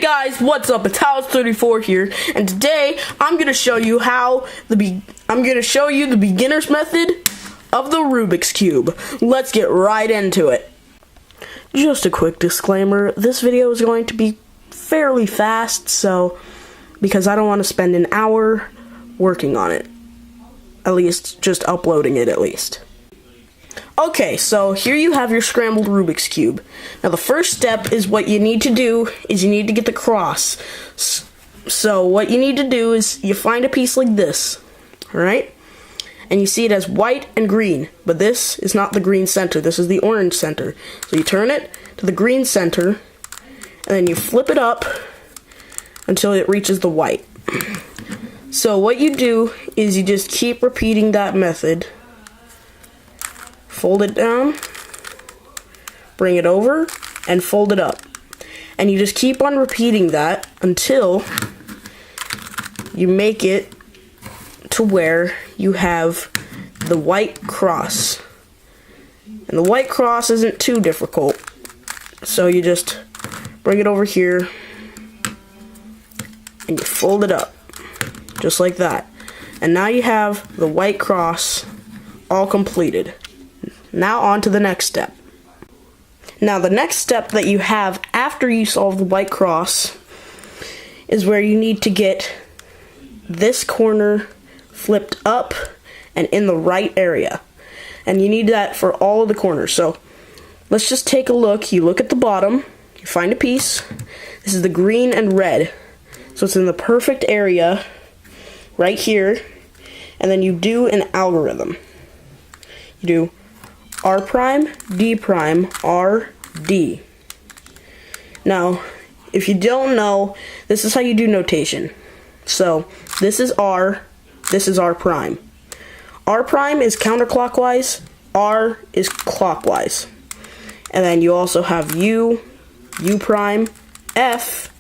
Guys, what's up? It's House34 here, and today I'm gonna show you the beginner's method of the Rubik's Cube. Let's get right into it. Just a quick disclaimer, this video is going to be fairly fast, because I don't want to spend an hour working on it. At least, just uploading it at least. Okay, so here you have your scrambled Rubik's Cube. Now the first step is what you need to do is you need to get the cross. So what you need to do is you find a piece like this, alright? And you see it as white and green, but this is not the green center, this is the orange center. So you turn it to the green center, and then you flip it up until it reaches the white. So what you do is you just keep repeating that method. Fold it down, bring it over, and fold it up. And you just keep on repeating that until you make it to where you have the white cross. And the white cross isn't too difficult. So you just bring it over here and you fold it up. Just like that. And now you have the white cross all completed. Now on to the next step. Now the next step that you have after you solve the white cross is where you need to get this corner flipped up and in the right area. And you need that for all of the corners. So let's just take a look. You look at the bottom, you find a piece. This is the green and red. So it's in the perfect area right here. And then you do an algorithm. You do R prime, D prime, R, D. Now, if you don't know, this is how you do notation. So, this is R prime. R prime is counterclockwise, R is clockwise. And then you also have U, U prime, F,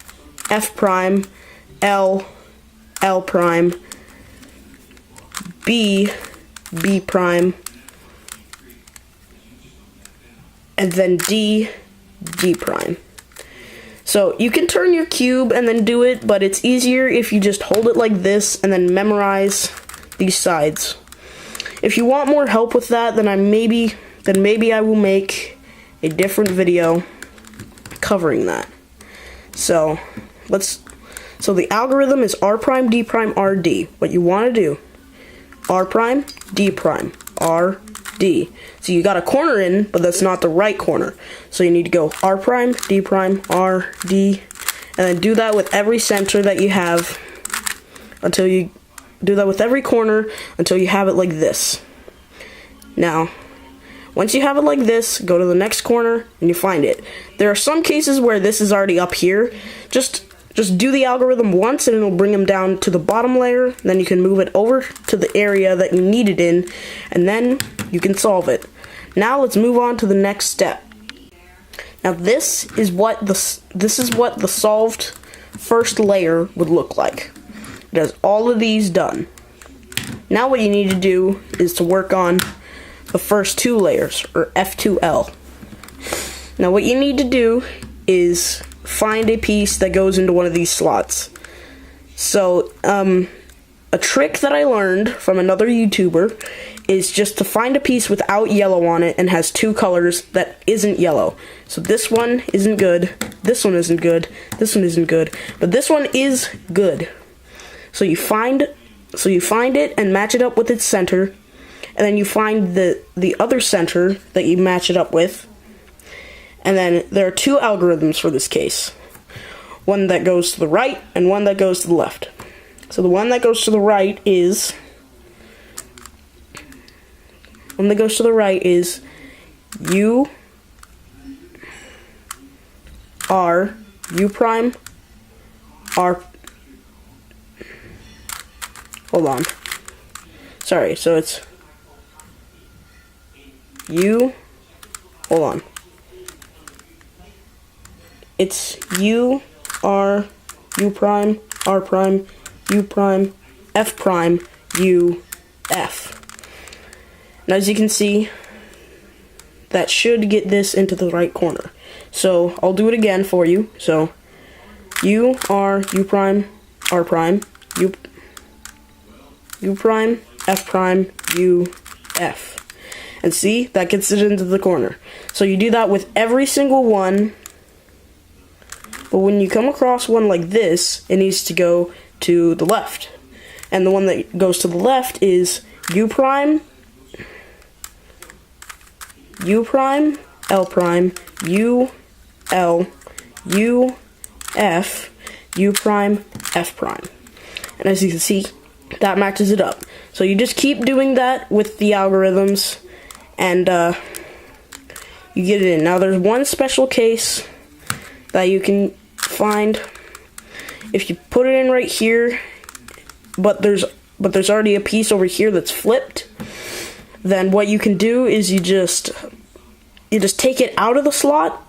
F prime, L, L prime, B, B prime, and then D, D prime. So you can turn your cube and then do it, but it's easier if you just hold it like this and then memorize these sides. If you want more help with that, then maybe I will make a different video covering that. So the algorithm is R prime, D prime, R, D. What you want to do, R prime, D prime, R, D. So you got a corner in, but that's not the right corner. So you need to go R prime, D prime, R, D, and then do that with every center that you have until you do that with every corner until you have it like this. Now, once you have it like this, go to the next corner and you find it. There are some cases where this is already up here. Just do the algorithm once and it'll bring them down to the bottom layer. Then you can move it over to the area that you need it in, and then you can solve it. Now let's move on to the next step. Now this is what the solved first layer would look like. It has all of these done. Now what you need to do is to work on the first two layers, or F2L. Now what you need to do is find a piece that goes into one of these slots. So, a trick that I learned from another YouTuber is just to find a piece without yellow on it and has two colors that isn't yellow. So this one isn't good, this one isn't good, this one isn't good, but this one is good. So you find it and match it up with its center, and then you find the other center that you match it up with. And then there are two algorithms for this case. One that goes to the right and one that goes to the left. So the one that goes to the right is U, R, U prime, R. Hold on. Sorry, so it's U, hold on. It's U, R, U prime, R prime, U prime, F prime, U, F. And as you can see, that should get this into the right corner. So I'll do it again for you. So U, R, U prime, R prime, U prime, F prime, U, F. And see, that gets it into the corner. So you do that with every single one, but when you come across one like this, it needs to go to the left. And the one that goes to the left is U prime, L prime, U, L, U, F, U prime, F prime. And as you can see, that matches it up. So you just keep doing that with the algorithms, and you get it in. Now there's one special case that you can find. If you put it in right here, but there's already a piece over here that's flipped, then what you can do is you just take it out of the slot,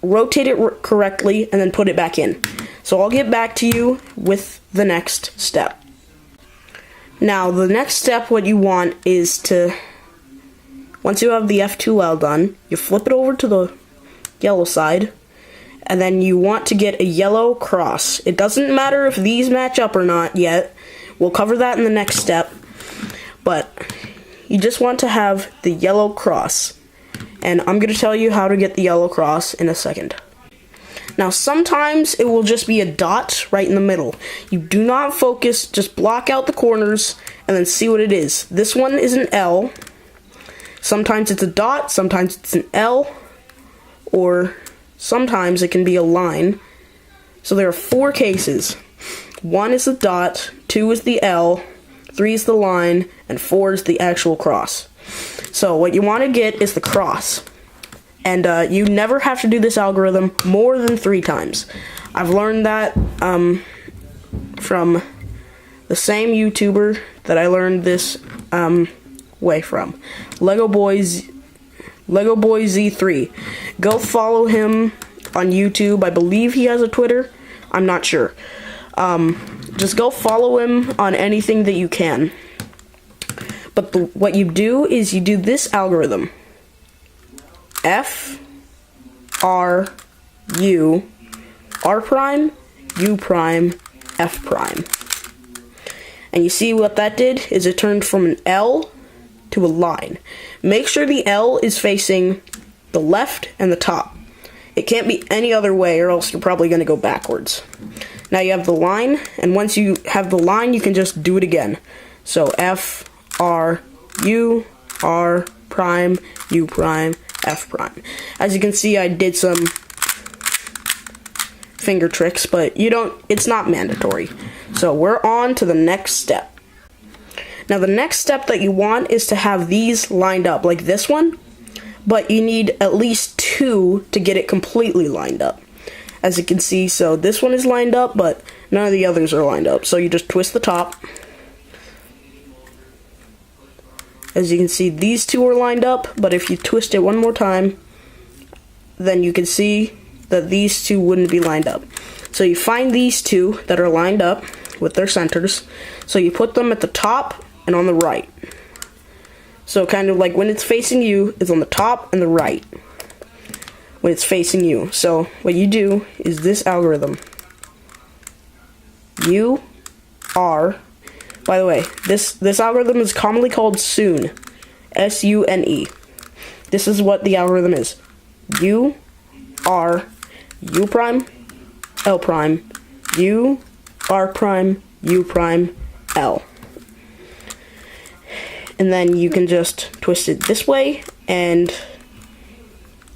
rotate it correctly, and then put it back in. So I'll get back to you with the next step. Now the next step, what you want is to, once you have the F2L done, you flip it over to the yellow side, and then you want to get a yellow cross. It doesn't matter if these match up or not yet. We'll cover that in the next step, but you just want to have the yellow cross. And I'm going to tell you how to get the yellow cross in a second. Now sometimes it will just be a dot right in the middle. You do not focus, just block out the corners and then see what it is. This one is an L. Sometimes it's a dot, sometimes it's an L, or sometimes it can be a line. So there are 4 cases. 1 is the dot, 2 is the L, 3 is the line, and 4 is the actual cross. So what you want to get is the cross. And you never have to do this algorithm more than 3 times. I've learned that from the same YouTuber that I learned this way from, Lego Boy Z3. Go follow him on YouTube. I believe he has a Twitter. I'm not sure. Just go follow him on anything that you can. But what you do is you do this algorithm. F, R, U, R prime, U prime, F prime. And you see what that did is it turned from an L to a line. Make sure the L is facing the left and the top. It can't be any other way or else you're probably going to go backwards. Now you have the line, and once you have the line, you can just do it again. So F, R, U, R prime, U prime, F prime. As you can see, I did some finger tricks, but it's not mandatory. So we're on to the next step. Now the next step that you want is to have these lined up, like this one, but you need at least 2 to get it completely lined up. As you can see, so this one is lined up, but none of the others are lined up. So you just twist the top. As you can see, these 2 are lined up, but if you twist it one more time, then you can see that these 2 wouldn't be lined up. So you find these 2 that are lined up with their centers, so you put them at the top and on the right. So kind of like when it's facing you, it's on the top and the right when it's facing you. So what you do is this algorithm. U, R. By the way, this algorithm is commonly called SUNE. S-U-N-E. This is what the algorithm is. U, R, U prime, L prime, U, R prime, U prime, L. And then you can just twist it this way, and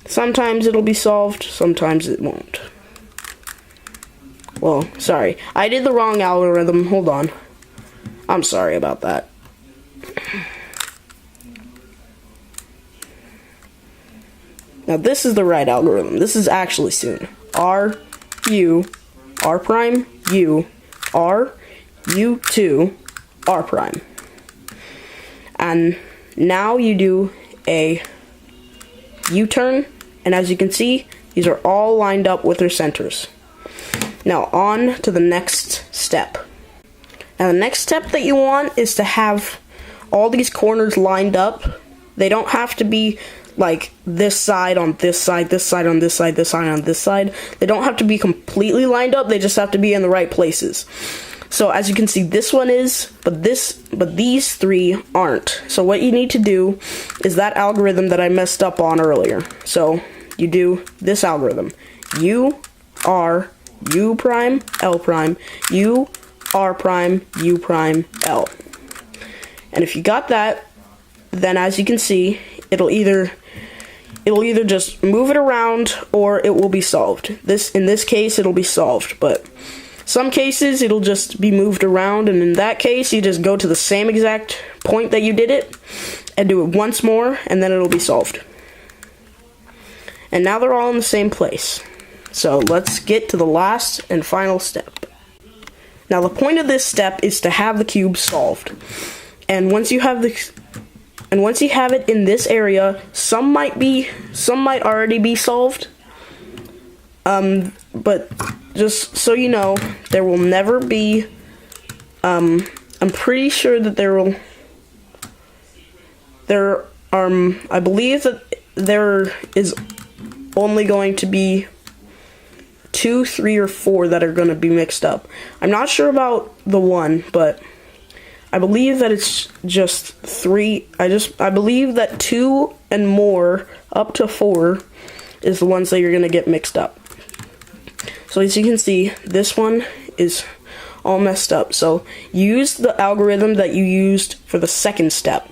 sometimes it'll be solved, sometimes it won't. Well, sorry. I did the wrong algorithm. Hold on. I'm sorry about that. Now this is the right algorithm. This is actually SUNE. R, U, R prime, U, R, U2, R prime. And now you do a U-turn, and as you can see, these are all lined up with their centers. Now on to the next step. Now the next step that you want is to have all these corners lined up. They don't have to be like this side on this side, this side on this side, this side on this side. They don't have to be completely lined up, they just have to be in the right places. So as you can see, this one is, but these three aren't. So what you need to do is that algorithm that I messed up on earlier. So you do this algorithm. U, R, U prime, L prime, U, R prime, U prime, L. And if you got that, then as you can see, it'll either just move it around or it will be solved. In this case, it'll be solved, but some cases it'll just be moved around, and in that case, you just go to the same exact point that you did it and do it once more, and then it'll be solved. And now they're all in the same place. So let's get to the last and final step. Now the point of this step is to have the cube solved. And once you have it in this area, some might already be solved. But just so you know, there will never be, I'm pretty sure that I believe that there is only going to be 2, 3, or 4 that are going to be mixed up. I'm not sure about the one, but I believe that it's just 3. I believe that 2 and more, up to 4, is the ones that you're going to get mixed up. So as you can see, this one is all messed up. So use the algorithm that you used for the second step.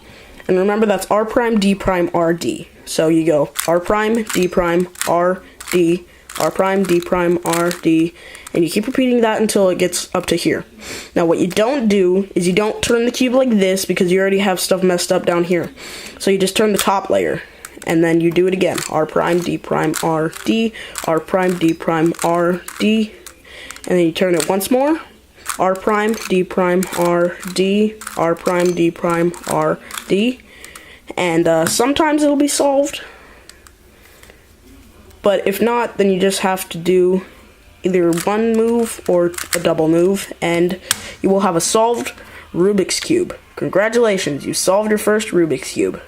And remember, that's R prime, D prime, R, D. So you go R prime, D prime, R, D, R prime, D prime, R, D, and you keep repeating that until it gets up to here. Now what you don't do is you don't turn the cube like this, because you already have stuff messed up down here. So you just turn the top layer, and then you do it again. R prime, D prime, R, D, R prime, D prime, R, D, and then you turn it once more. R prime, D prime, R, D, R prime, D prime, R, D, and sometimes it'll be solved, but if not, then you just have to do either one move or a double move, and you will have a solved Rubik's Cube. Congratulations, you solved your first Rubik's Cube.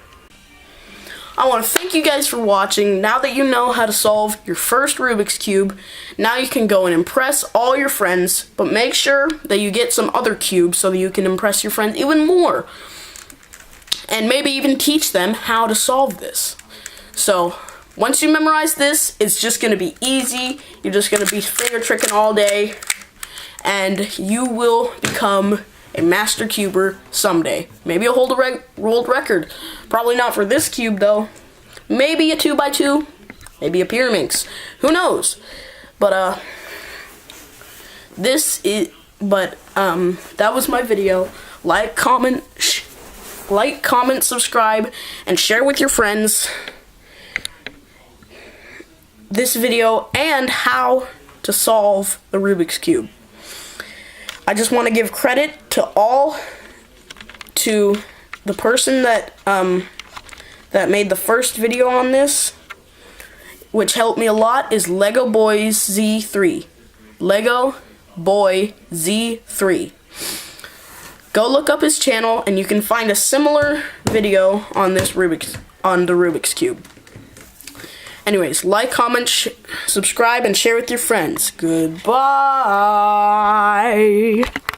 I want to thank you guys for watching. Now that you know how to solve your first Rubik's Cube, now you can go and impress all your friends, but make sure that you get some other cubes so that you can impress your friends even more. And maybe even teach them how to solve this. So, once you memorize this, it's just going to be easy. You're just going to be finger tricking all day, and you will become a master cuber someday. Maybe you'll hold a world record. Probably not for this cube though. Maybe a 2x2, maybe a Pyraminx. Who knows? But that was my video. Like, comment, subscribe, and share with your friends this video and how to solve the Rubik's Cube. I just want to give credit to the person that made the first video on this, which helped me a lot, is Lego Boys Z3. Lego Boy Z3. Go look up his channel and you can find a similar video on the Rubik's Cube. Anyways, like, comment, subscribe, and share with your friends. Goodbye.